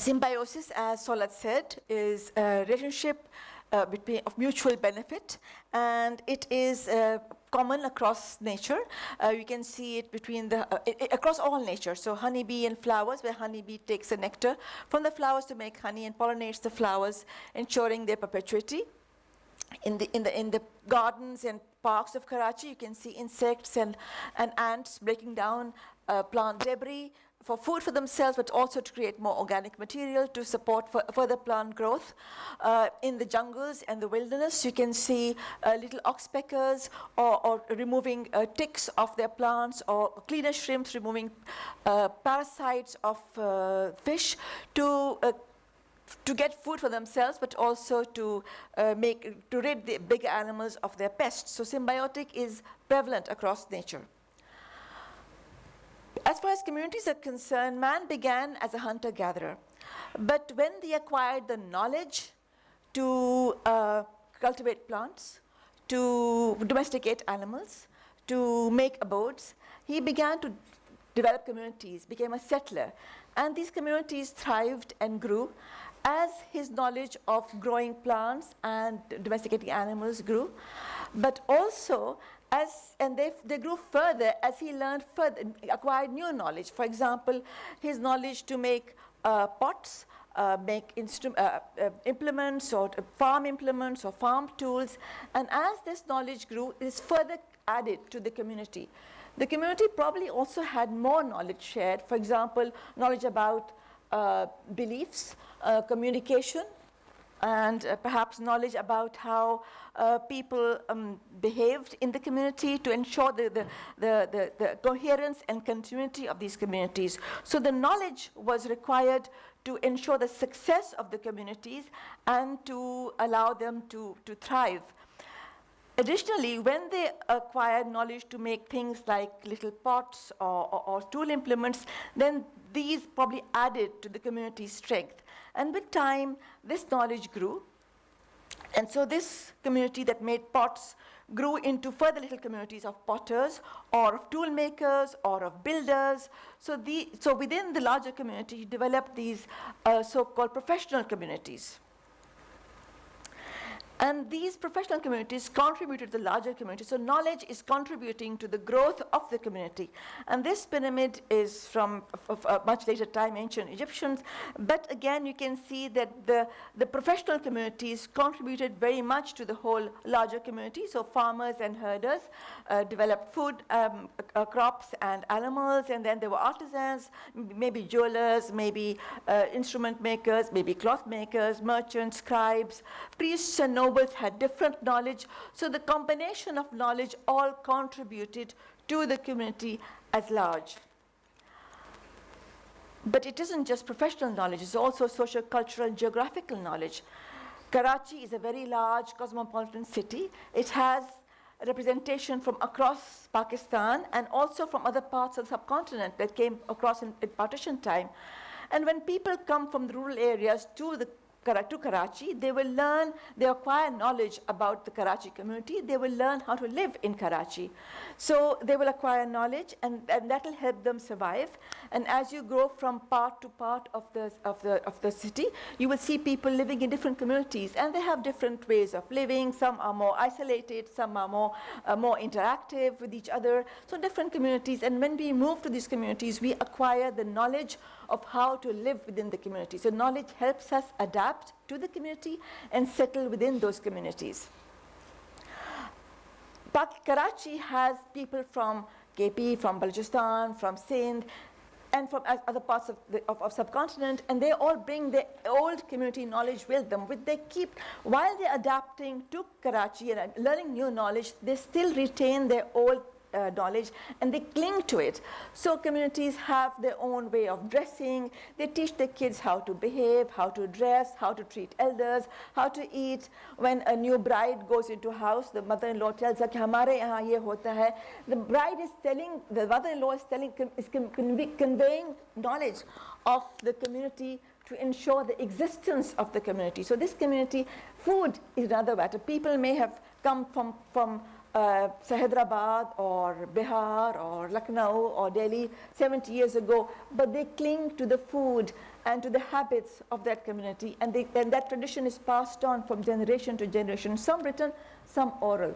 Symbiosis, as Solat said, is a relationship of mutual benefit, and it is common across nature. You can see it between across all nature. So honeybee and flowers, where honeybee takes the nectar from the flowers to make honey and pollinates the flowers, ensuring their perpetuity. In the gardens and parks of Karachi, you can see insects and ants breaking down plant debris for food for themselves, but also to create more organic material to support further plant growth. In the jungles and the wilderness, you can see little oxpeckers or removing ticks of their plants, or cleaner shrimps removing parasites of fish to get food for themselves, but also to rid the bigger animals of their pests. So symbiotic is prevalent across nature. As far as communities are concerned, man began as a hunter-gatherer. But when they acquired the knowledge to cultivate plants, to domesticate animals, to make abodes, he began to develop communities, became a settler. And these communities thrived and grew as his knowledge of growing plants and domesticating animals grew. But also, they grew further as he learned further, acquired new knowledge. For example, his knowledge to make pots, make implements or farm implements or farm tools. And as this knowledge grew, it is further added to the community. The community probably also had more knowledge shared. For example, knowledge about beliefs, communication, and perhaps knowledge about how people behaved in the community to ensure the coherence and continuity of these communities. So the knowledge was required to ensure the success of the communities and to allow them to thrive. Additionally, when they acquired knowledge to make things like little pots or tool implements, then these probably added to the community's strength. And with time, this knowledge grew. And so this community that made pots grew into further little communities of potters or of tool makers or of builders. So within the larger community, he developed these so-called professional communities. And these professional communities contributed to the larger community. So knowledge is contributing to the growth of the community. And this pyramid is from a much later time, ancient Egyptians. But again, you can see that the professional communities contributed very much to the whole larger community. So farmers and herders developed food, crops and animals. And then there were artisans, maybe jewelers, maybe instrument makers, maybe cloth makers, merchants, scribes, priests and nobles had different knowledge. So the combination of knowledge all contributed to the community as large. But it isn't just professional knowledge, it's also social, cultural, and geographical knowledge. Karachi is a very large cosmopolitan city. It has representation from across Pakistan and also from other parts of the subcontinent that came across in partition time. And when people come from the rural areas to Karachi, they acquire knowledge about the Karachi community. They will learn how to live in Karachi. So they will acquire knowledge, and that will help them survive. And as you grow from part to part of the city, you will see people living in different communities, and they have different ways of living. Some are more isolated, some are more interactive with each other. So different communities, and when we move to these communities, we acquire the knowledge of how to live within the community. So knowledge helps us adapt to the community and settle within those communities. Karachi has people from KP, from Balochistan, from Sindh, and from other parts of subcontinent, and they all bring their old community knowledge with them. While they're adapting to Karachi and learning new knowledge, they still retain their old knowledge and they cling to it. So communities have their own way of dressing. They teach their kids how to behave, how to dress, how to treat elders, how to eat. When a new bride goes into a house, the mother-in-law tells her, "Hamare yahan ye hota hai." The mother-in-law is conveying knowledge of the community to ensure the existence of the community. So this community, food is another matter. People may have come from Hyderabad or Bihar or Lucknow or Delhi 70 years ago, but they cling to the food and to the habits of that community, and that tradition is passed on from generation to generation, some written, some oral.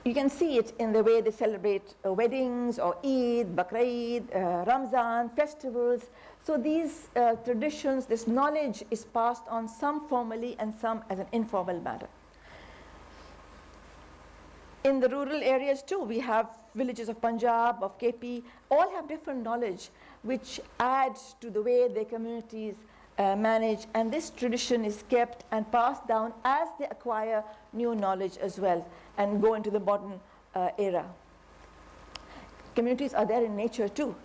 You can see it in the way they celebrate weddings or Eid, Baqr-Eid, Ramzan, festivals. So these traditions, this knowledge is passed on, some formally and some as an informal manner. In the rural areas too, we have villages of Punjab, of KP, all have different knowledge which adds to the way their communities manage, and this tradition is kept and passed down as they acquire new knowledge as well and go into the modern era. Communities are there in nature too.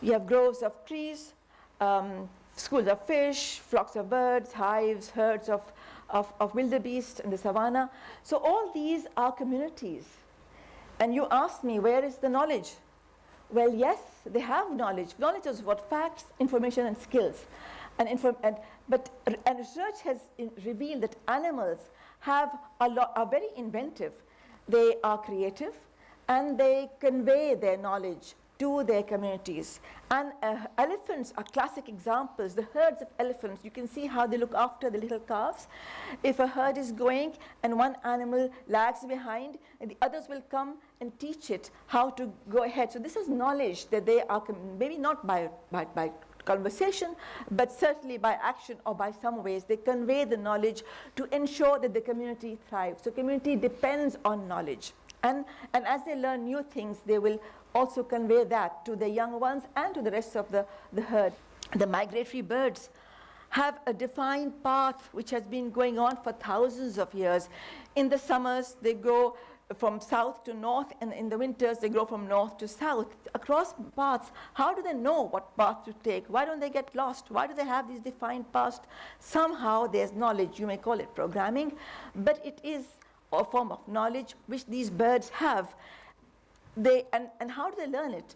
You have groves of trees, schools of fish, flocks of birds, hives, herds of wildebeest in the savannah. So all these are communities. And you ask me, where is the knowledge? Well, yes, they have knowledge. Knowledge is what? Facts, information, and skills. And research has revealed that animals are very inventive. They are creative, and they convey their knowledge to their communities. And elephants are classic examples. The herds of elephants, you can see how they look after the little calves. If a herd is going and one animal lags behind, and the others will come and teach it how to go ahead. So this is knowledge that they are, maybe not by conversation, but certainly by action or by some ways, they convey the knowledge to ensure that the community thrives. So community depends on knowledge. And as they learn new things, they will also convey that to the young ones and to the rest of the herd. The migratory birds have a defined path which has been going on for thousands of years. In the summers, they go from south to north, and in the winters, they go from north to south, across paths. How do they know what path to take? Why don't they get lost? Why do they have these defined paths? Somehow there's knowledge. You may call it programming, but it is a form of knowledge which these birds have. And how do they learn it?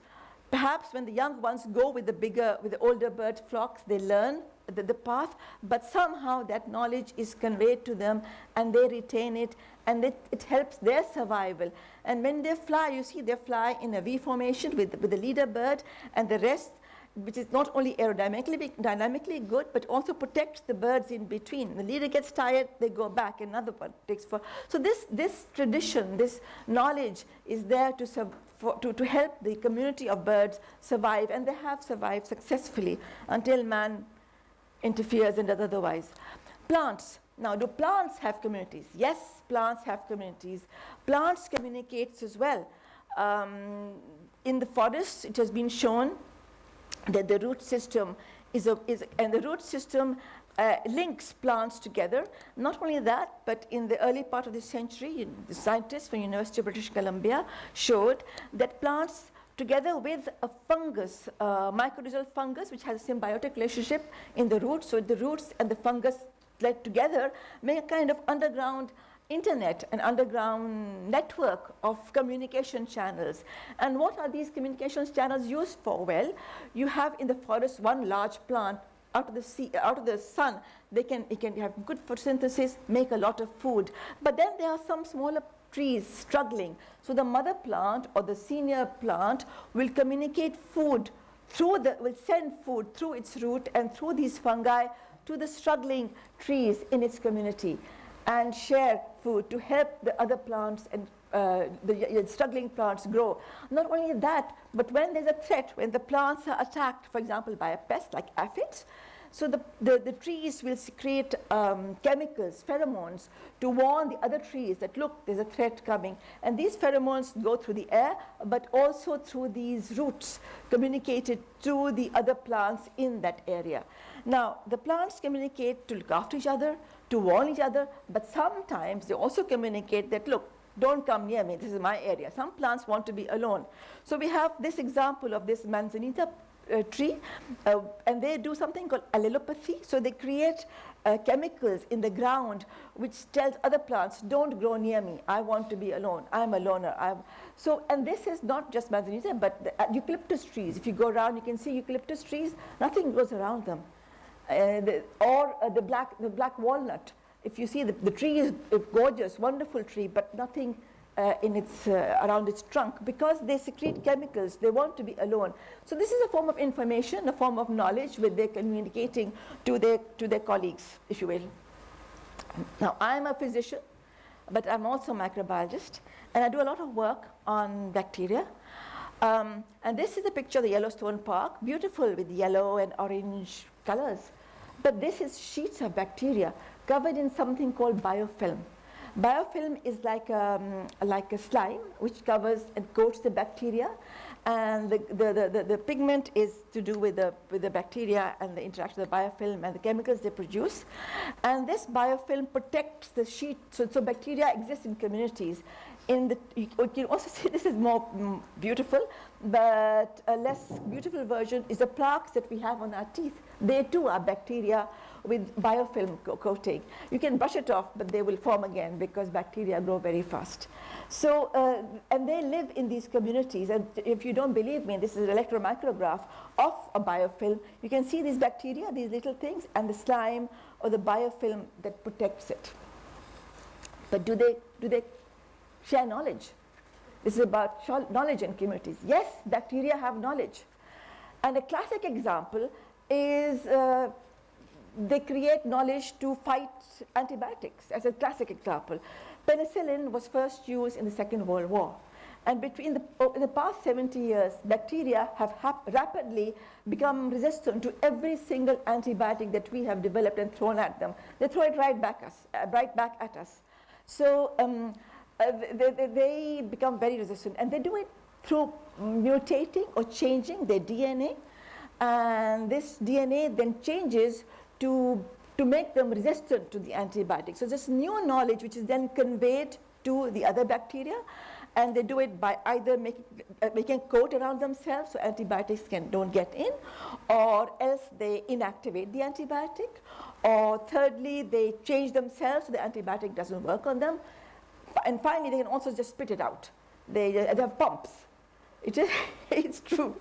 Perhaps when the young ones go with the older bird flocks, they learn the path, but somehow that knowledge is conveyed to them and they retain it, and it helps their survival. And when they fly, you see they fly in a V formation with the leader bird, and the rest, which is not only dynamically good, but also protects the birds in between. The leader gets tired, they go back, another one takes for. So this tradition, this knowledge is there to help the community of birds survive, and they have survived successfully until man interferes and does otherwise. Plants. Now, do plants have communities? Yes, plants have communities. Plants communicate as well. In the forests, it has been shown that the root system links plants together. Not only that, but in the early part of the century, the scientists from University of British Columbia showed that plants, together with a fungus, mycorrhizal fungus, which has a symbiotic relationship in the roots, so the roots and the fungus together make a kind of underground internet, an underground network of communication channels. And what are these communications channels used for? Well, you have in the forest one large plant. Out of the sun, it can have good photosynthesis, make a lot of food. But then there are some smaller trees struggling. So the mother plant or the senior plant will communicate food will send food through its root and through these fungi to the struggling trees in its community, and share food to help the other plants and the struggling plants grow. Not only that, but when there's a threat, when the plants are attacked, for example, by a pest like aphids, so the trees will secrete chemicals, pheromones, to warn the other trees that, look, there's a threat coming. And these pheromones go through the air, but also through these roots, communicated to the other plants in that area. Now, the plants communicate to look after each other, to warn each other, but sometimes they also communicate that, look, don't come near me, this is my area. Some plants want to be alone. So we have this example of this manzanita tree, and they do something called allelopathy. So they create chemicals in the ground which tells other plants, don't grow near me, I want to be alone, I'm a loner. And this is not just manzanita, but the eucalyptus trees. If you go around, you can see eucalyptus trees, nothing grows around them. The black walnut if you see the tree is gorgeous, wonderful tree, but nothing around its trunk, because they secrete chemicals. They want to be alone. So this is a form of information, a form of knowledge which they're communicating to their colleagues, if you will. Now, I'm a physician, but I'm also a microbiologist, and I do a lot of work on bacteria. And this is a picture of the Yellowstone Park, beautiful with yellow and orange colors. But this is sheets of bacteria covered in something called biofilm. Biofilm is like a slime which covers and coats the bacteria, and the pigment is to do with the bacteria and the interaction of the biofilm and the chemicals they produce. And this biofilm protects the sheet, so bacteria exist in communities. You can also see this is more beautiful, but a less beautiful version is the plaques that we have on our teeth. They too are bacteria with biofilm coating. You can brush it off, but they will form again because bacteria grow very fast. So, and they live in these communities. And if you don't believe me, this is an electromicrograph of a biofilm. You can see these bacteria, these little things, and the slime or the biofilm that protects it. But do they share knowledge? This is about knowledge in communities. Yes, bacteria have knowledge. And a classic example is they create knowledge to fight antibiotics, as a classic example. Penicillin was first used in the Second World War. And in the past 70 years, bacteria have rapidly become resistant to every single antibiotic that we have developed and thrown at them. They throw it right back at us. So they become very resistant. And they do it through mutating or changing their DNA. And this DNA then changes to make them resistant to the antibiotics. So this new knowledge which is then conveyed to the other bacteria, and they do it by either making a coat around themselves so antibiotics don't get in, or else they inactivate the antibiotic, or thirdly, they change themselves so the antibiotic doesn't work on them, and finally, they can also just spit it out. They have pumps. It's true.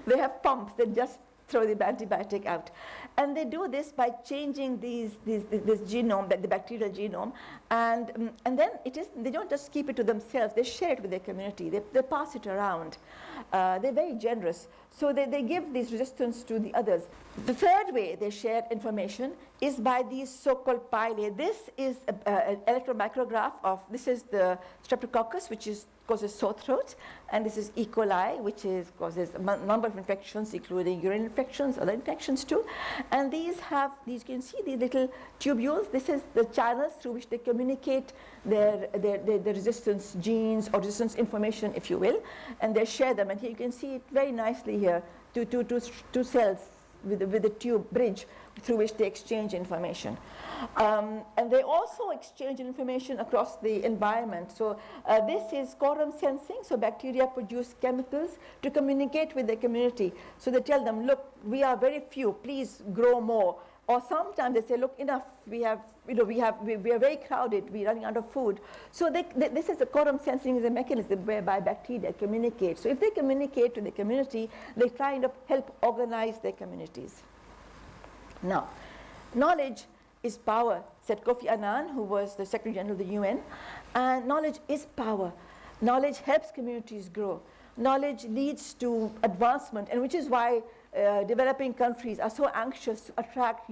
They have pumps that just throw the antibiotic out. And they do this by changing this genome, the bacterial genome, and then they don't just keep it to themselves, they share it with their community, they pass it around. They're very generous. So they give this resistance to the others. The third way they share information is by these so-called pilae. This is an electromicrograph this is the streptococcus, which causes sore throat, and this is E. coli, which causes a number of infections, including urine infections, other infections too. And these you can see these little tubules. This is the channels through which they communicate their resistance genes or resistance information, if you will, and they share them. And here you can see it very nicely here, two cells with a tube bridge through which they exchange information. And they also exchange information across the environment. So this is quorum sensing. So bacteria produce chemicals to communicate with the community. So they tell them, look, we are very few, please grow more. Or sometimes they say, look, enough, we are very crowded, we're running out of food. So this is a quorum sensing is a mechanism whereby bacteria communicate. So if they communicate to the community, they kind of help organize their communities. Now, knowledge is power, said Kofi Annan, who was the Secretary General of the UN. And knowledge is power. Knowledge helps communities grow. Knowledge leads to advancement, and which is why developing countries are so anxious to attract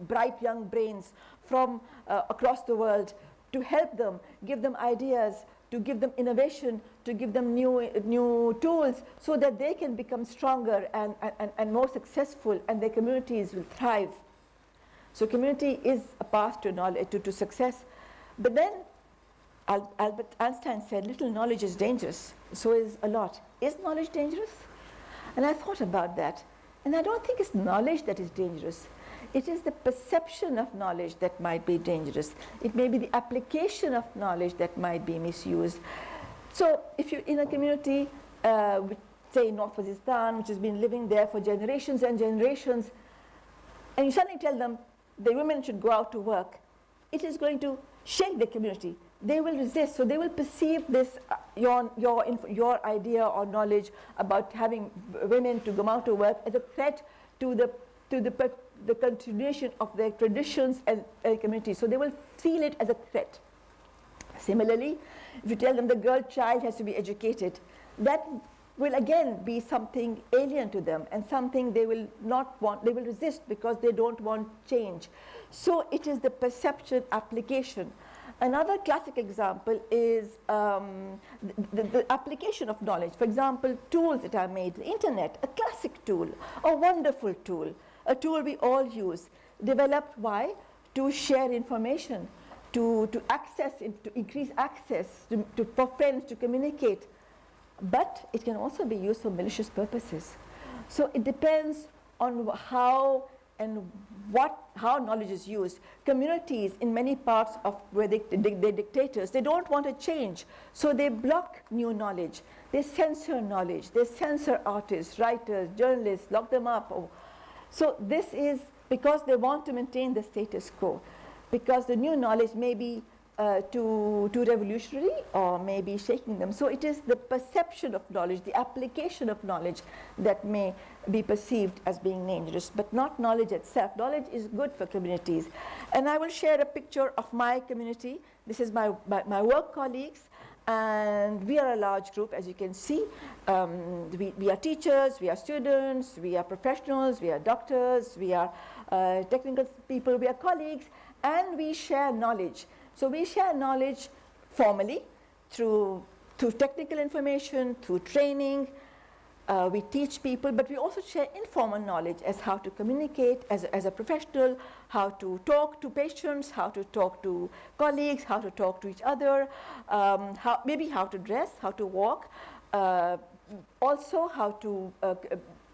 bright young brains from across the world to help them, give them ideas, to give them innovation, to give them new tools so that they can become stronger and more successful, and their communities will thrive. So community is a path to knowledge, to success. But then Albert Einstein said, little knowledge is dangerous. So is a lot. Is knowledge dangerous? And I thought about that. And I don't think it's knowledge that is dangerous. It is the perception of knowledge that might be dangerous. It may be the application of knowledge that might be misused. So if you're in a community, say in North Pakistan, which has been living there for generations and generations, and you suddenly tell them the women should go out to work, it is going to shake the community. They will resist, so they will perceive this, your idea or knowledge about having women to go out to work as a threat to the the continuation of their traditions and communities. So they will feel it as a threat. Similarly, if you tell them the girl child has to be educated, that will again be something alien to them and something they will not want, they will resist because they don't want change. So it is the perception application. Another classic example is the application of knowledge. For example, tools that are made, the internet, a classic tool, a wonderful tool, a tool we all use, developed why? To share information, to access, to increase access, for friends to communicate. But it can also be used for malicious purposes. So it depends on how and how knowledge is used. Communities in many parts of where they're dictators, they don't want to change. So they block new knowledge. They censor knowledge. They censor artists, writers, journalists, lock them up. So this is because they want to maintain the status quo. Because the new knowledge may be too revolutionary or maybe shaking them. So it is the perception of knowledge, the application of knowledge that may be perceived as being dangerous, but not knowledge itself. Knowledge is good for communities. And I will share a picture of my community. This is my work colleagues, and we are a large group, as you can see. We are teachers, we are students, we are professionals, we are doctors, we are technical people, we are colleagues, and we share knowledge. So we share knowledge formally through technical information, through training. We teach people, but we also share informal knowledge as how to communicate as a professional, how to talk to patients, how to talk to colleagues, how to talk to each other, maybe how to dress, how to walk, also how to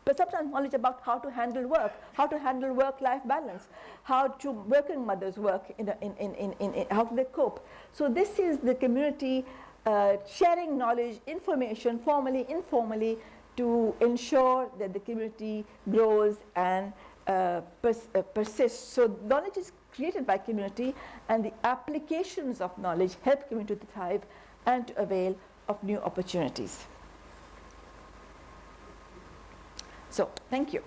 but sometimes knowledge about how to handle work-life balance, how to working mothers work, how do they cope. So this is the community sharing knowledge, information, formally, informally, to ensure that the community grows and persists. So knowledge is created by community, and the applications of knowledge help community to thrive and to avail of new opportunities. So, thank you.